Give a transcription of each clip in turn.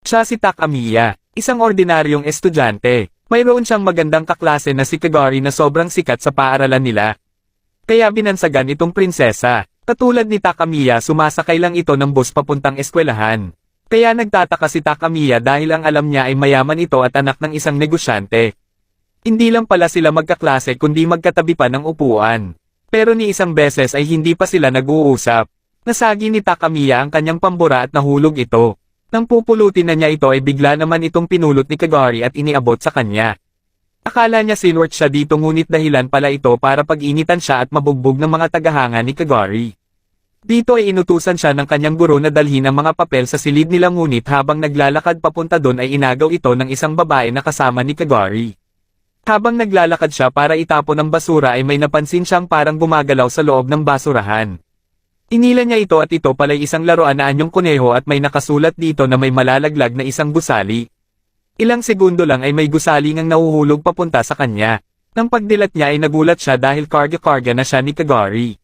Siya si Takamiya, isang ordinaryong estudyante. Mayroon siyang magandang kaklase na si Kagari na sobrang sikat sa paaralan nila. Kaya binansagan itong prinsesa. Katulad ni Takamiya, sumasakay lang ito ng bus papuntang eskwelahan. Kaya nagtataka si Takamiya dahil ang alam niya ay mayaman ito at anak ng isang negosyante. Hindi lang pala sila magkaklase kundi magkatabi pa ng upuan. Pero ni isang beses ay hindi pa sila nag-uusap. Nasagi ni Takamiya ang kanyang pambura at nahulog ito. Nang pupulutin na niya ito ay bigla naman itong pinulot ni Kagari at iniabot sa kanya. Akala niya sinwert siya dito ngunit dahilan pala ito para pag-initan siya at mabugbog ng mga tagahanga ni Kagari. Dito ay inutusan siya ng kanyang guro na dalhin ang mga papel sa silid nila ngunit habang naglalakad papunta doon ay inagaw ito ng isang babae na kasama ni Kagari. Habang naglalakad siya para itapon ang basura ay may napansin siyang parang gumagalaw sa loob ng basurahan. Inila niya ito at ito pala'y isang laruan na anyong kuneho at may nakasulat dito na may malalaglag na isang gusali. Ilang segundo lang ay may gusali ngang nahuhulog papunta sa kanya. Nang pagdilat niya ay nagulat siya dahil karga-karga na siya ni Kagari.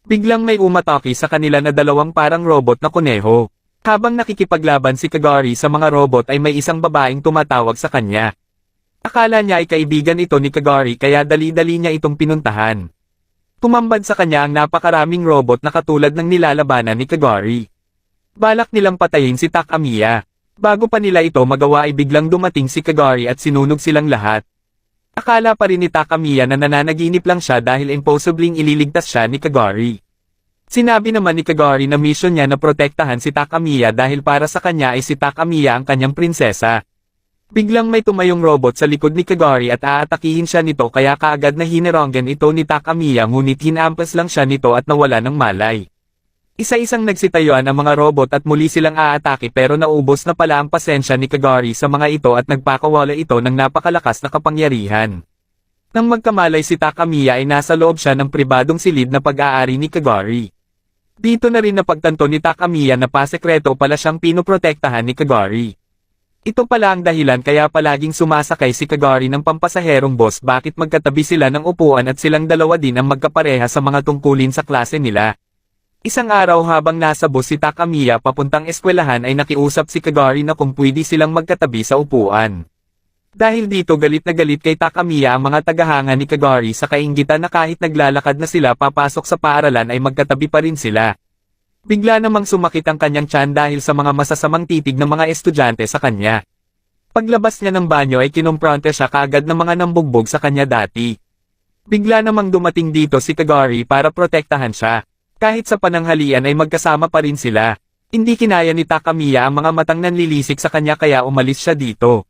Biglang may umatake sa kanila na dalawang parang robot na kuneho. Habang nakikipaglaban si Kagari sa mga robot ay may isang babaeng tumatawag sa kanya. Akala niya ay kaibigan ito ni Kagari kaya dali-dali niya itong pinuntahan. Tumambad sa kanya ang napakaraming robot na katulad ng nilalabanan ni Kagari. Balak nilang patayin si Takamiya. Bago pa nila ito magawa ay biglang dumating si Kagari at sinunog silang lahat. Akala pa rin ni Takamiya na nananaginip lang siya dahil impossibling ililigtas siya ni Kagari. Sinabi naman ni Kagari na mission niya na protektahan si Takamiya dahil para sa kanya ay si Takamiya ang kanyang prinsesa. Biglang may tumayong robot sa likod ni Kagari at aatakihin siya nito kaya kaagad na hineronggan ito ni Takamiya ngunit hinampas lang siya nito at nawala ng malay. Isa-isang nagsitayuan ang mga robot at muli silang aatake pero naubos na pala ang pasensya ni Kagari sa mga ito at nagpakawala ito ng napakalakas na kapangyarihan. Nang magkamalay si Takamiya ay nasa loob siya ng pribadong silid na pag-aari ni Kagari. Dito na rin napagtanto ni Takamiya na pasekreto pala siyang pinoprotektahan ni Kagari. Ito pala ang dahilan kaya palaging sumasakay si Kagari ng pampasaherong bus bakit magkatabi sila ng upuan at silang dalawa din ang magkapareha sa mga tungkulin sa klase nila. Isang araw habang nasa bus si Takamiya papuntang eskwelahan ay nakiusap si Kagari na kung pwede silang magkatabi sa upuan. Dahil dito galit na galit kay Takamiya ang mga tagahanga ni Kagari sa kainggitan na kahit naglalakad na sila papasok sa paaralan ay magkatabi pa rin sila. Bigla namang sumakit ang kanyang tiyan dahil sa mga masasamang titig ng mga estudyante sa kanya. Paglabas niya ng banyo ay kinumpronte siya kaagad ng mga nambugbog sa kanya dati. Bigla namang dumating dito si Kagari para protektahan siya. Kahit sa pananghalian ay magkasama pa rin sila. Hindi kinaya ni Takamiya ang mga matang nanlilisik sa kanya kaya umalis siya dito.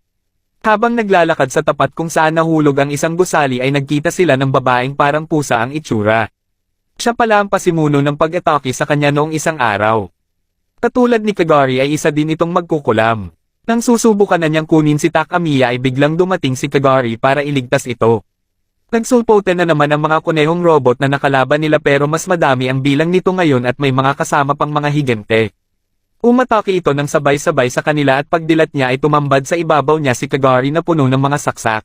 Habang naglalakad sa tapat kung saan nahulog ang isang gusali ay nagkita sila ng babaeng parang pusa ang itsura. Siya pala ang pasimuno ng pag-atake sa kanya noong isang araw. Katulad ni Kagari ay isa din itong magkukulam. Nang susubukan na niyang kunin si Takamiya ay biglang dumating si Kagari para iligtas ito. Nagsulpoten na naman ang mga kunehong robot na nakalaban nila pero mas madami ang bilang nito ngayon at may mga kasama pang mga higante. Umatake ito ng sabay-sabay sa kanila at pagdilat niya ay tumambad sa ibabaw niya si Kagari na puno ng mga saksak.